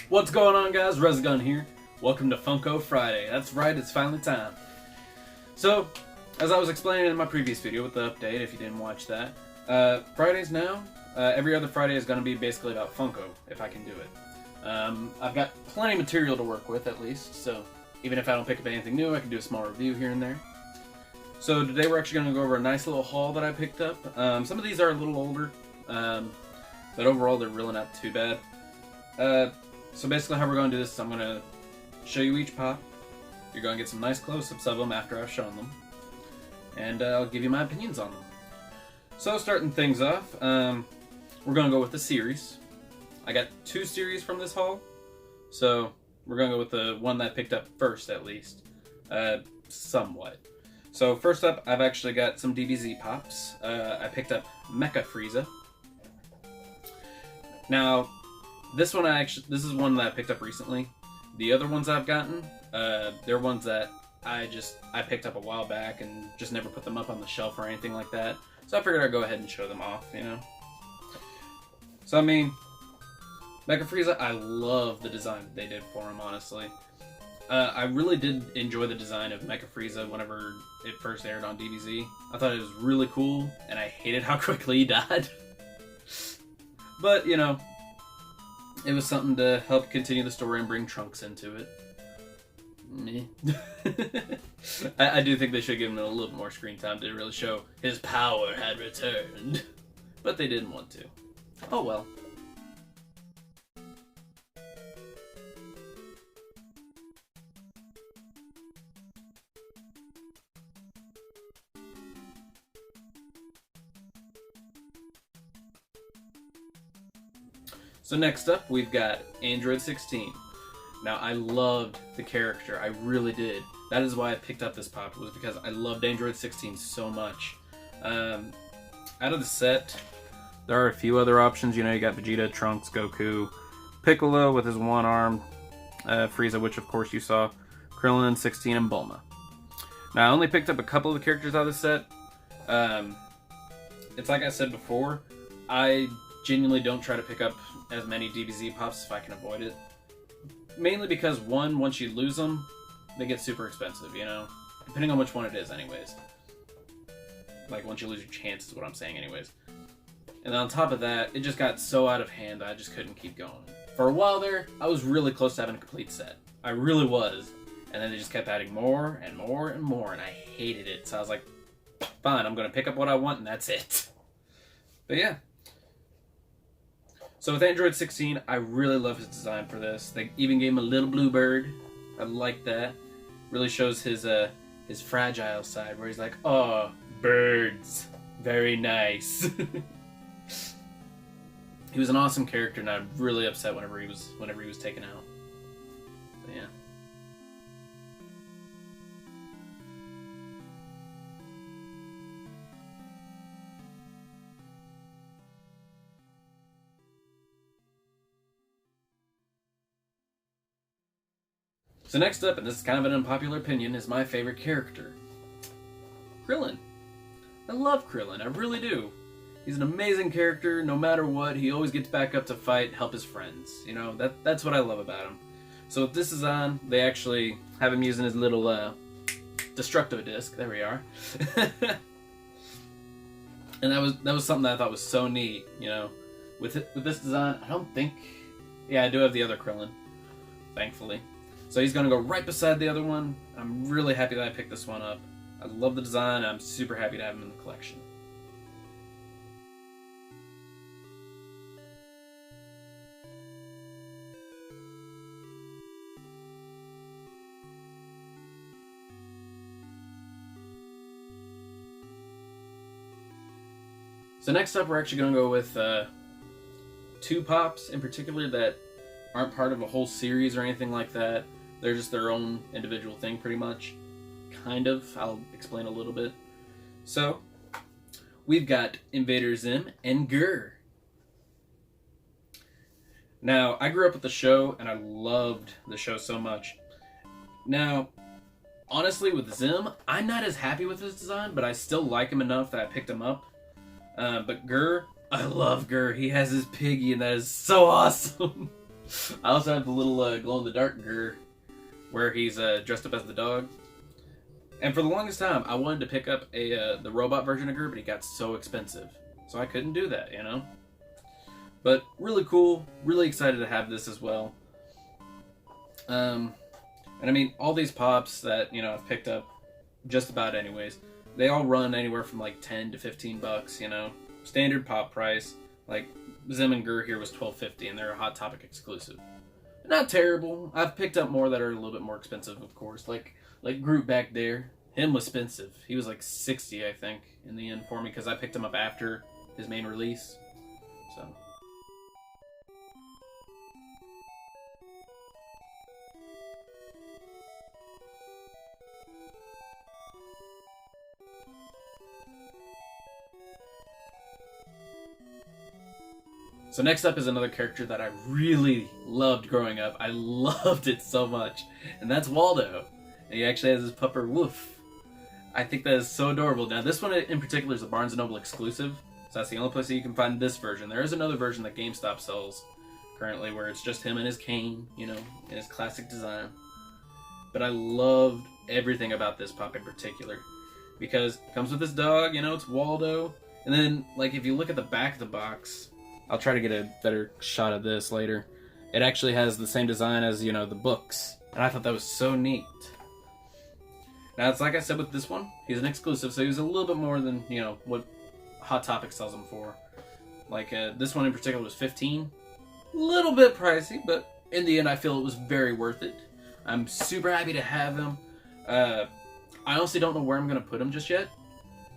What's going on, guys? Resgun here. Welcome to Funko Friday. That's right, it's finally time. So, as I was explaining in my previous video with the update, if you didn't watch that, Fridays now, every other Friday is going to be basically about Funko, if I can do it. I've got plenty of material to work with, at least, so even if I don't pick up anything new, I can do a small review here and there. So today we're actually going to go over a nice little haul that I picked up. Some of these are a little older, but overall they're really not too bad. So basically how we're going to do this is I'm going to show you each pop. You're going to get some nice close-ups of them after I've shown them. And I'll give you my opinions on them. So starting things off, we're going to go with the series. I got 2 series from this haul. So we're going to go with the one that I picked up first, at least. Somewhat. So first up, I've actually got some DBZ pops. I picked up Mecha Frieza. Now, this is one that I picked up recently. The other ones I've gotten, they're ones that I picked up a while back and just never put them up on the shelf or anything like that. So I figured I'd go ahead and show them off, you know. So I mean, Mecha Frieza, I love the design that they did for him, honestly. I really did enjoy the design of Mecha Frieza whenever it first aired on DBZ. I thought it was really cool, and I hated how quickly he died. But, you know, it was something to help continue the story and bring Trunks into it. Meh. I do think they should give him a little more screen time to really show his power had returned. But they didn't want to. Oh well. So next up, we've got Android 16. Now, I loved the character. I really did. That is why I picked up this pop, was because I loved Android 16 so much. Out of the set, there are a few other options. You know, you got Vegeta, Trunks, Goku, Piccolo with his one arm, Frieza, which of course you saw, Krillin, 16, and Bulma. Now, I only picked up a couple of the characters out of the set. It's like I said before, I genuinely don't try to pick up as many DBZ pops if I can avoid it. Mainly because, one, once you lose them, they get super expensive, you know? Depending on which one it is, anyways. Like, once you lose your chance is what I'm saying, anyways. And then on top of that, it just got so out of hand that I just couldn't keep going. For a while there, I was really close to having a complete set. I really was. And then they just kept adding more and more and more, and I hated it. So I was like, fine, I'm going to pick up what I want, and that's it. But yeah. So with Android 16, I really love his design for this. They even gave him a little blue bird. I like that. Really shows his fragile side, where he's like, oh, birds. Very nice. He was an awesome character, and I'm really upset whenever he was taken out. But yeah. So next up, and this is kind of an unpopular opinion, is my favorite character. Krillin. I love Krillin, I really do. He's an amazing character, no matter what, he always gets back up to fight, help his friends. You know, that's what I love about him. So with this is on, they actually have him using his little, Destructo disc, there we are. And that was something that I thought was so neat, you know. With this design, I don't think, yeah, I do have the other Krillin, thankfully. So he's going to go right beside the other one. I'm really happy that I picked this one up. I love the design. I'm super happy to have him in the collection. So next up, we're actually going to go with 2 pops in particular that aren't part of a whole series or anything like that. They're just their own individual thing, pretty much. Kind of. I'll explain a little bit. So, we've got Invader Zim and Gur. Now, I grew up with the show, and I loved the show so much. Now, honestly, with Zim, I'm not as happy with his design, but I still like him enough that I picked him up. But Gur, I love Gur. He has his piggy, and that is so awesome. I also have the little glow-in-the-dark Gur where he's dressed up as the dog. And for the longest time, I wanted to pick up the robot version of Gur, but he got so expensive. So I couldn't do that, you know? But really cool, really excited to have this as well. And I mean, all these pops that, you know, I've picked up just about anyways, they all run anywhere from like 10 to 15 bucks, you know? Standard pop price. Like, Zim and Gur here was $12.50, and they're a Hot Topic exclusive. Not terrible. I've picked up more that are a little bit more expensive, of course. Like Groot back there. Him was expensive. He was like $60, I think, in the end for me, because I picked him up after his main release. So... So next up is another character that I really loved growing up. I loved it so much. And that's Waldo. And he actually has his pupper Woof. I think that is so adorable. Now this one in particular is a Barnes & Noble exclusive. So that's the only place that you can find this version. There is another version that GameStop sells currently where it's just him and his cane, you know, in his classic design. But I loved everything about this pup in particular. Because it comes with this dog, you know, it's Waldo. And then, like, if you look at the back of the box... I'll try to get a better shot of this later. It actually has the same design as, you know, the books. And I thought that was so neat. Now, it's like I said with this one, he's an exclusive, so he's a little bit more than, you know, what Hot Topic sells him for. Like, this one in particular was $15. A little bit pricey, but in the end, I feel it was very worth it. I'm super happy to have him. I honestly don't know where I'm going to put him just yet.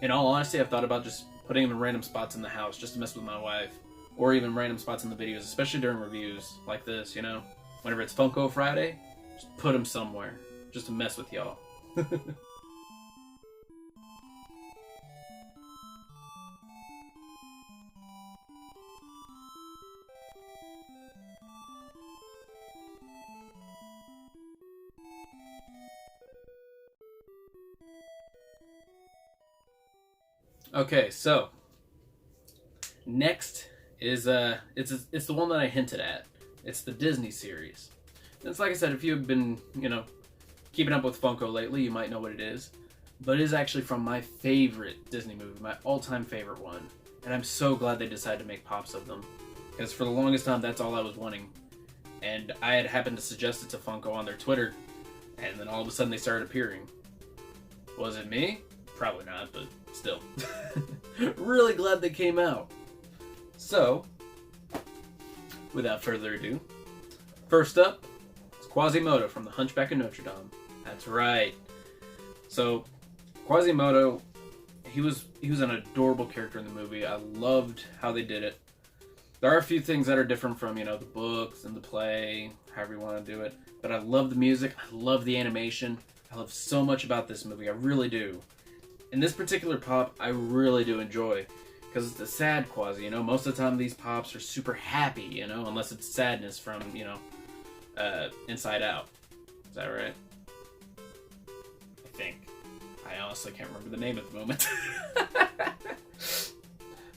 In all honesty, I've thought about just putting him in random spots in the house just to mess with my wife. Or even random spots in the videos, especially during reviews like this, you know? Whenever it's Funko Friday, just put them somewhere, just to mess with y'all. Okay, so next is it's the one that I hinted at. It's the Disney series. And it's like I said, if you've been, you know, keeping up with Funko lately, you might know what it is. But it is actually from my favorite Disney movie, my all-time favorite one. And I'm so glad they decided to make pops of them. Because for the longest time, that's all I was wanting. And I had happened to suggest it to Funko on their Twitter, and then all of a sudden they started appearing. Was it me? Probably not, but still. Really glad they came out. So, without further ado, first up, it's Quasimodo from The Hunchback of Notre Dame. That's right. So, Quasimodo, he was an adorable character in the movie. I loved how they did it. There are a few things that are different from, you know, the books and the play, however you want to do it. But I love the music. I love the animation. I love so much about this movie. I really do. And this particular pop, I really do enjoy. Because it's a sad Quasi, you know? Most of the time these pops are super happy, you know? Unless it's sadness from, you know, Inside Out. Is that right? I think. I honestly can't remember the name at the moment.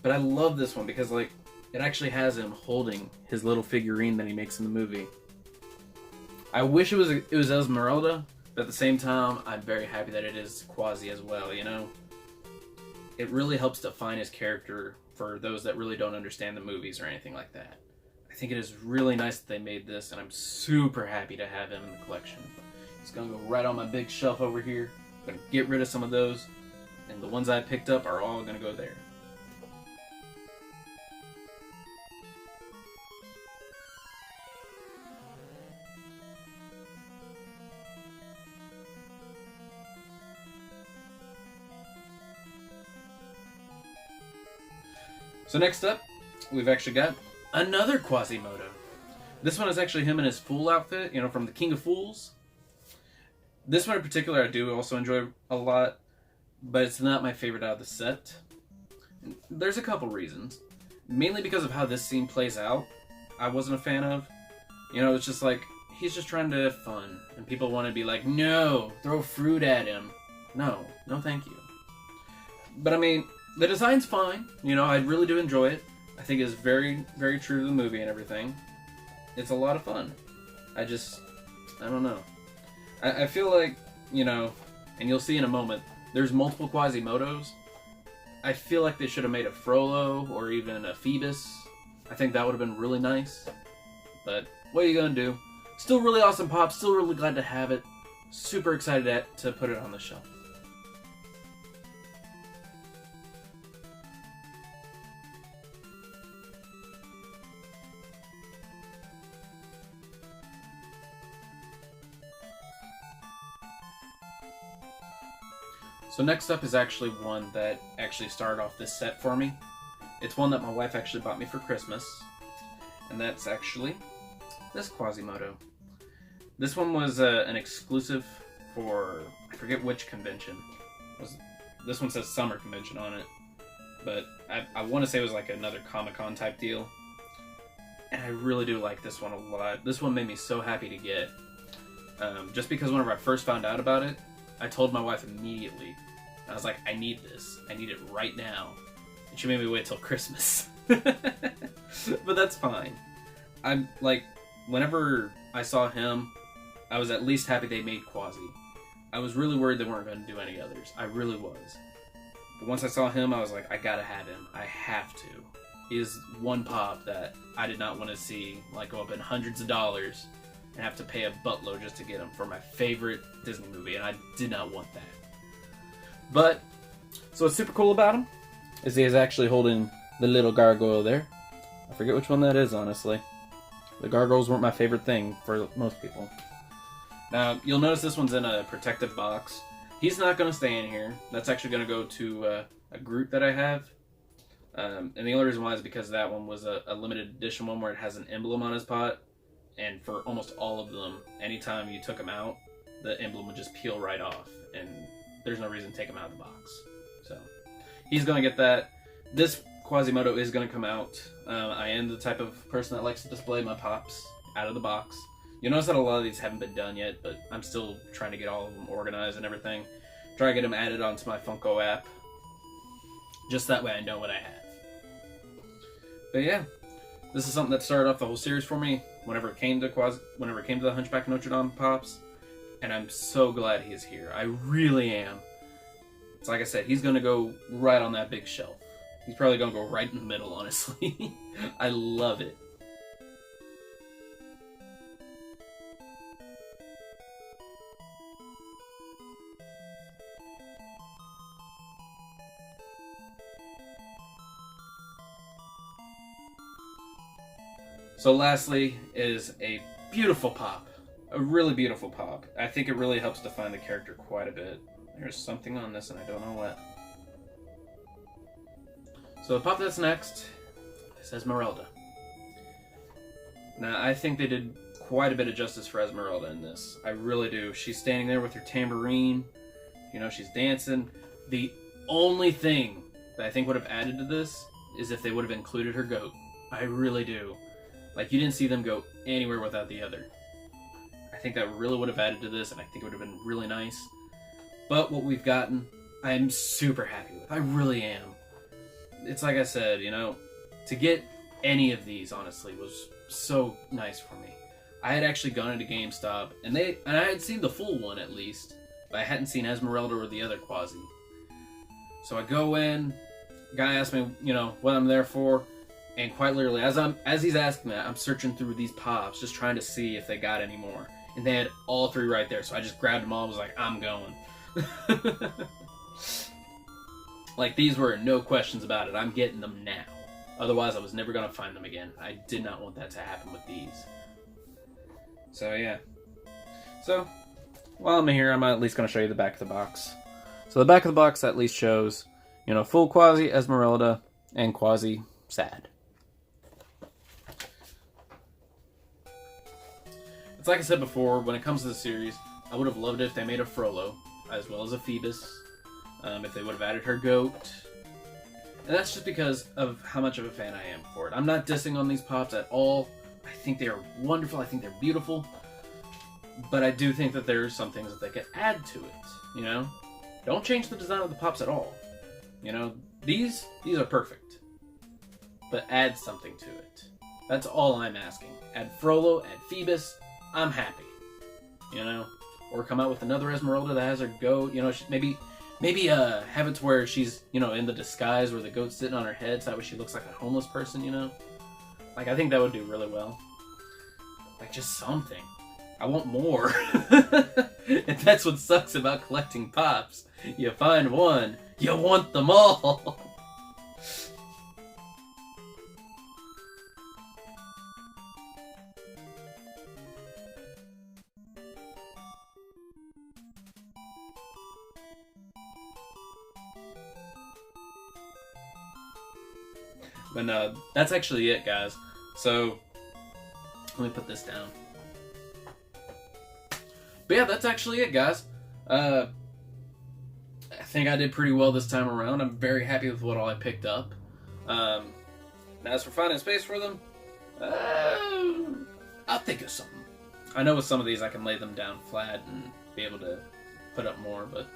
But I love this one because, like, it actually has him holding his little figurine that he makes in the movie. I wish it was Esmeralda, but at the same time, I'm very happy that it is Quasi as well, you know? It really helps define his character for those that really don't understand the movies or anything like that. I think it is really nice that they made this, and I'm super happy to have him in the collection. He's gonna go right on my big shelf over here. I'm gonna get rid of some of those, and the ones I picked up are all gonna go there. So next up, we've actually got another Quasimodo. This one is actually him in his Fool outfit, you know, from the King of Fools. This one in particular I do also enjoy a lot, but it's not my favorite out of the set. There's a couple reasons. Mainly because of how this scene plays out, I wasn't a fan of. You know, it's just like, he's just trying to have fun, and people want to be like, no, throw fruit at him. No thank you. But I mean, the design's fine, you know, I really do enjoy it. I think it's very, very true to the movie and everything. it's a lot of fun. I don't know. I feel like, you know, and you'll see in a moment, there's multiple Quasimodos. I feel like they should have made a Frollo or even a Phoebus. I think that would have been really nice. But what are you gonna do? Still really awesome pop, still really glad to have it. Super excited to put it on the shelf. So next up is actually one that actually started off this set for me. It's one that my wife actually bought me for Christmas. And that's actually this Quasimodo. This one was an exclusive for, I forget which convention. This one says Summer Convention on it. But I want to say it was like another Comic-Con type deal. And I really do like this one a lot. This one made me so happy to get. Just because whenever I first found out about it, I told my wife immediately. I was like, I need this. I need it right now. And she made me wait till Christmas. But that's fine. I'm like, whenever I saw him, I was at least happy they made Quasi. I was really worried they weren't going to do any others. I really was. But once I saw him, I was like, I gotta have him. I have to. He is one pop that I did not want to see like go up in hundreds of dollars and have to pay a buttload just to get him for my favorite Disney movie, and I did not want that. But, so what's super cool about him is he is actually holding the little gargoyle there. I forget which one that is, honestly. The gargoyles weren't my favorite thing for most people. Now, you'll notice this one's in a protective box. He's not going to stay in here. That's actually going to go to a group that I have. And the only reason why is because that one was a limited edition one where it has an emblem on his pot. And for almost all of them, anytime you took them out, the emblem would just peel right off. And there's no reason to take them out of the box. So, he's going to get that. This Quasimodo is going to come out. I am the type of person that likes to display my pops out of the box. You'll notice that a lot of these haven't been done yet, but I'm still trying to get all of them organized and everything. Try to get them added onto my Funko app. Just that way I know what I have. But yeah, this is something that started off the whole series for me whenever it came to the Hunchback of Notre Dame pops. And I'm so glad he is here. I really am. It's like I said, he's going to go right on that big shelf. He's probably going to go right in the middle, honestly. I love it. So lastly is a beautiful pop. A really beautiful pop. I think it really helps define the character quite a bit. There's something on this and I don't know what. So the pop that's next is Esmeralda. Now I think they did quite a bit of justice for Esmeralda in this. I really do. She's standing there with her tambourine. You know, she's dancing. The only thing that I think would have added to this is if they would have included her goat. I really do. Like, you didn't see them go anywhere without the other. I think that really would have added to this, and I think it would have been really nice. But what we've gotten, I'm super happy with. I really am. It's like I said, you know, to get any of these, honestly, was so nice for me. I had actually gone into GameStop, and I had seen the full one at least, but I hadn't seen Esmeralda or the other Quasi. So I go in, guy asks me, you know, what I'm there for, and quite literally, as he's asking that, I'm searching through these pops, just trying to see if they got any more. And they had all three right there, so I just grabbed them all and was like, I'm going. Like, these were no questions about it. I'm getting them now. Otherwise, I was never going to find them again. I did not want that to happen with these. So, yeah. So, while I'm here, I'm at least going to show you the back of the box. So, the back of the box at least shows, you know, full Quasi, Esmeralda, and Quasi Sad. It's like I said before, when it comes to the series, I would have loved it if they made a Frollo, as well as a Phoebus, if they would have added her goat. And that's just because of how much of a fan I am for it. I'm not dissing on these pops at all. I think they are wonderful, I think they're beautiful. But I do think that there are some things that they could add to it, you know? Don't change the design of the pops at all. You know, these are perfect. But add something to it. That's all I'm asking. Add Frollo, add Phoebus, I'm happy. You know? Or come out with another Esmeralda that has her goat. You know, maybe have it to where she's, you know, in the disguise where the goat's sitting on her head, so that way she looks like a homeless person, you know? Like, I think that would do really well. Like, just something. I want more. And that's what sucks about collecting Pops. You find one, you want them all. But no, that's actually it, guys. So, let me put this down. But yeah, that's actually it, guys. I think I did pretty well this time around. I'm very happy with what all I picked up. Now, as for finding space for them, I'll think of something. I know with some of these I can lay them down flat and be able to put up more, but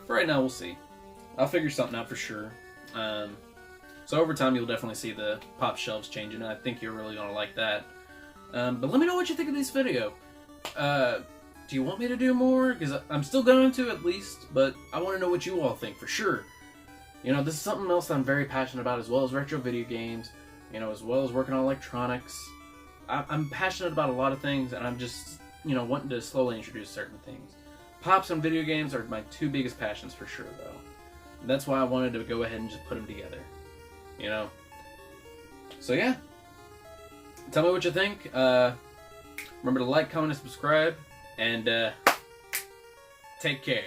for right now, we'll see. I'll figure something out for sure. So over time, you'll definitely see the pop shelves changing, and I think you're really going to like that. But let me know what you think of this video. Do you want me to do more? Because I'm still going to, at least, but I want to know what you all think, for sure. You know, this is something else that I'm very passionate about, as well as retro video games, you know, as well as working on electronics. I'm passionate about a lot of things, and I'm just, you know, wanting to slowly introduce certain things. Pops and video games are my two biggest passions, for sure, though. That's why I wanted to go ahead and just put them together. You know? So yeah. Tell me what you think. Remember to like, comment, and subscribe. And take care.